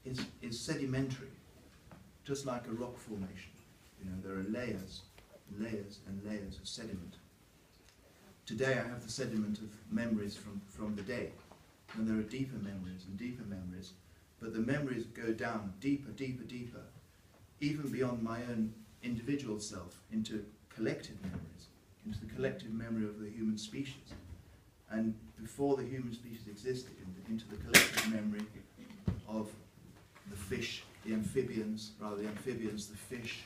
is sedimentary, just like a rock formation. You know, there are layers, layers and layers of sediment. Today I have the sediment of memories from the day, and there are deeper memories and deeper memories, but the memories go down deeper, deeper, deeper, even beyond my own individual self, into collective memories, into the collective memory of the human species. And before the human species existed, into the collective memory of the fish, the amphibians, the fish,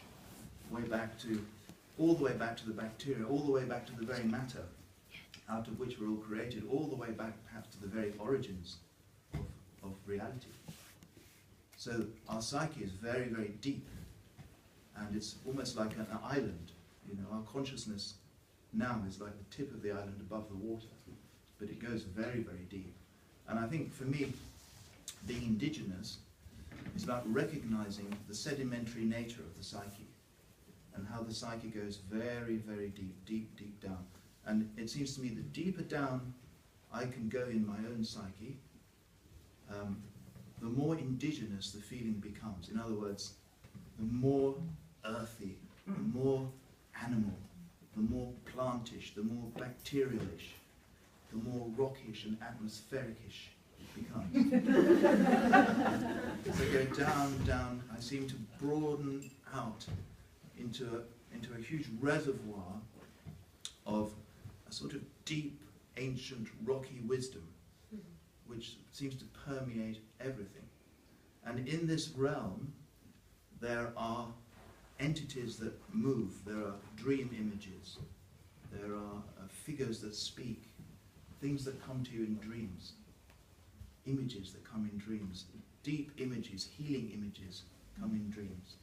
all the way back to the bacteria, all the way back to the very matter out of which we're all created, all the way back perhaps to the very origins of reality. So our psyche is very, very deep, and it's almost like an island. You know, our consciousness now is like the tip of the island above the water, but it goes very, very deep. And I think for me, being indigenous is about recognizing the sedimentary nature of the psyche, and how the psyche goes very, very deep, deep, deep down. And it seems to me the deeper down I can go in my own psyche, the more indigenous the feeling becomes. In other words, the more earthy, the more animal, the more plantish, the more bacterialish, the more rockish and atmosphericish it becomes. As I go down, down, I seem to broaden out into a huge reservoir of a sort of deep, ancient, rocky wisdom, which seems to permeate everything. And in this realm, there are entities that move. There are dream images. There are figures that speak, things that come to you in dreams, images that come in dreams, deep images, healing images come in dreams.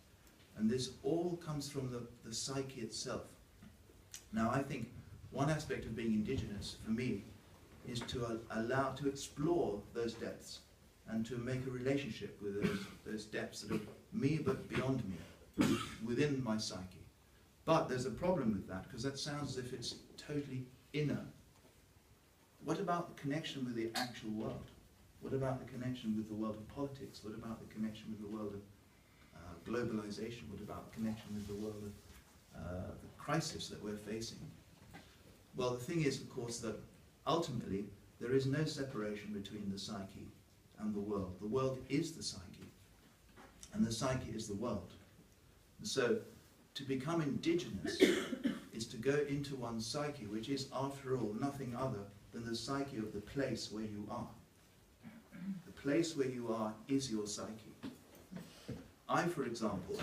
And this all comes from the psyche itself. Now, I think one aspect of being indigenous, for me, is to allow, to explore those depths and to make a relationship with those depths that are me but beyond me, within my psyche. But there's a problem with that, because that sounds as if it's totally inner. What about the connection with the actual world? What about the connection with the world of politics? What about the connection with the world of globalization? What about the connection with the world of the crisis that we're facing? Well, the thing is, of course, that ultimately there is no separation between the psyche and the world. The world is the psyche, and the psyche is the world. And so, to become indigenous is to go into one's psyche, which is, after all, nothing other than the psyche of the place where you are. The place where you are is your psyche. I, for example,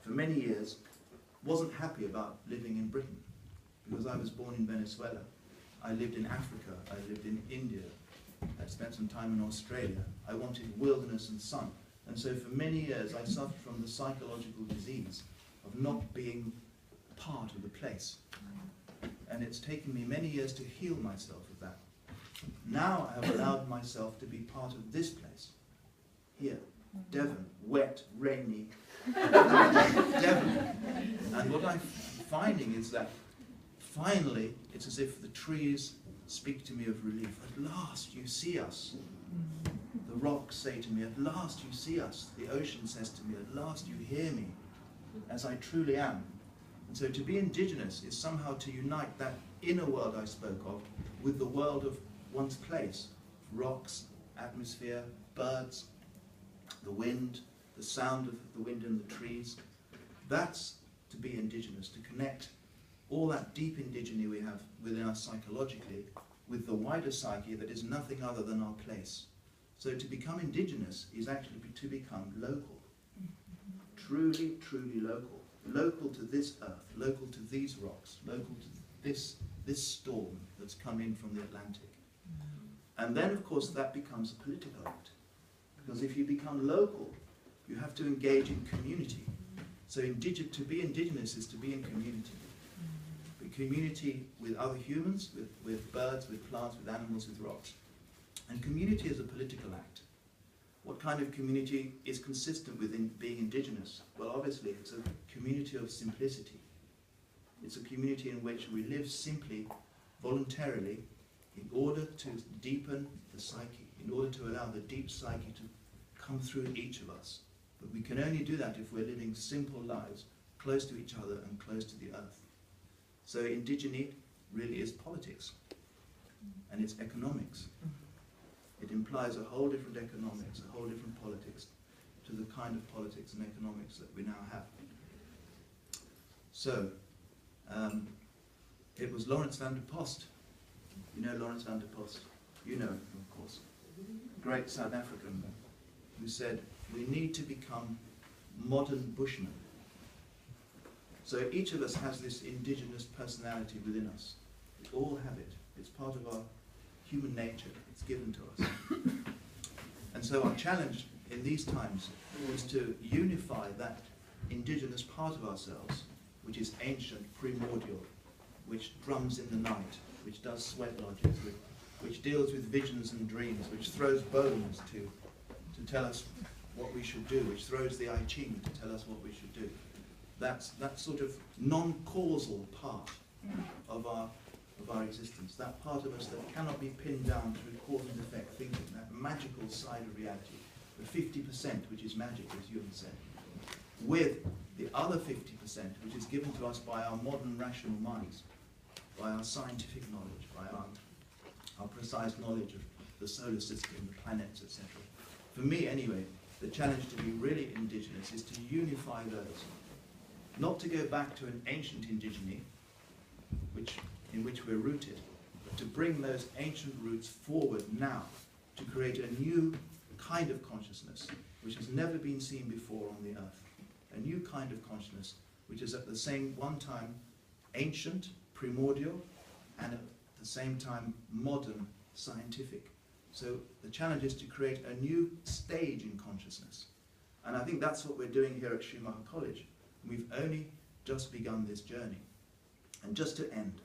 for many years, wasn't happy about living in Britain, because I was born in Venezuela. I lived in Africa, I lived in India, I spent some time in Australia. I wanted wilderness and sun. And so for many years I suffered from the psychological disease of not being part of the place. And it's taken me many years to heal myself of that. Now I have allowed myself to be part of this place. Here, Devon, wet, rainy, Devon. And what I'm finding is that finally, it's as if the trees speak to me of relief. At last you see us. The rocks say to me, at last you see us. The ocean says to me, at last you hear me, as I truly am. And so to be indigenous is somehow to unite that inner world I spoke of with the world of one's place. Rocks, atmosphere, birds, the wind, the sound of the wind in the trees. That's to be indigenous, to connect all that deep indigeny we have within us psychologically with the wider psyche that is nothing other than our place. So to become indigenous is actually to become local. Truly, truly local. Local to this earth, local to these rocks, local to this storm that's come in from the Atlantic. And then, of course, that becomes a political act. Because if you become local, you have to engage in community. So to be indigenous is to be in community. Community with other humans, with birds, with plants, with animals, with rocks. And community is a political act. What kind of community is consistent with being indigenous? Well, obviously, it's a community of simplicity. It's a community in which we live simply, voluntarily, in order to deepen the psyche, in order to allow the deep psyche to come through each of us. But we can only do that if we're living simple lives, close to each other and close to the earth. So indigeny really is politics, and it's economics. It implies a whole different economics, a whole different politics, to the kind of politics and economics that we now have. So, it was Lawrence van der Post. You know Lawrence van der Post? You know him, of course. Great South African, who said, we need to become modern Bushmen. So each of us has this indigenous personality within us. We all have it. It's part of our human nature. It's given to us. And so our challenge in these times is to unify that indigenous part of ourselves, which is ancient, primordial, which drums in the night, which does sweat lodges, which deals with visions and dreams, which throws bones to tell us what we should do, which throws the I Ching to tell us what we should do. That's that sort of non-causal part of our existence, that part of us that cannot be pinned down through cause and effect thinking, that magical side of reality, the 50% which is magic, as Jung said, with the other 50% which is given to us by our modern rational minds, by our scientific knowledge, by our precise knowledge of the solar system, the planets, etc. For me, anyway, the challenge to be really indigenous is to unify those. Not to go back to an ancient indigeny, in which we're rooted, but to bring those ancient roots forward now, to create a new kind of consciousness, which has never been seen before on the earth. A new kind of consciousness, which is at the same one time ancient, primordial, and at the same time modern, scientific. So the challenge is to create a new stage in consciousness. And I think that's what we're doing here at Schumacher College. We've only just begun this journey. And just to end,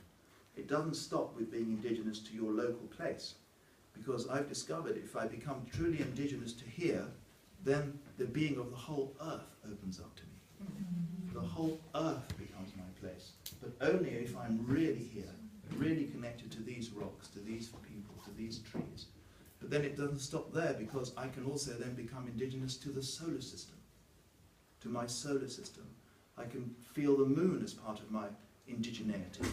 it doesn't stop with being indigenous to your local place, because I've discovered if I become truly indigenous to here, then the being of the whole earth opens up to me. The whole earth becomes my place, but only if I'm really here, really connected to these rocks, to these people, to these trees. But then it doesn't stop there, because I can also then become indigenous to the solar system, to my solar system. I can feel the moon as part of my indigeneity.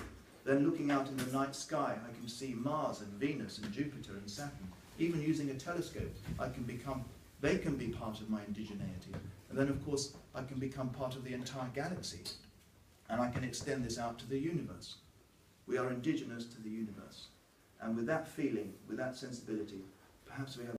Then looking out in the night sky, I can see Mars and Venus and Jupiter and Saturn. Even using a telescope, they can be part of my indigeneity. And then of course, I can become part of the entire galaxy. And I can extend this out to the universe. We are indigenous to the universe. And with that feeling, with that sensibility, perhaps we have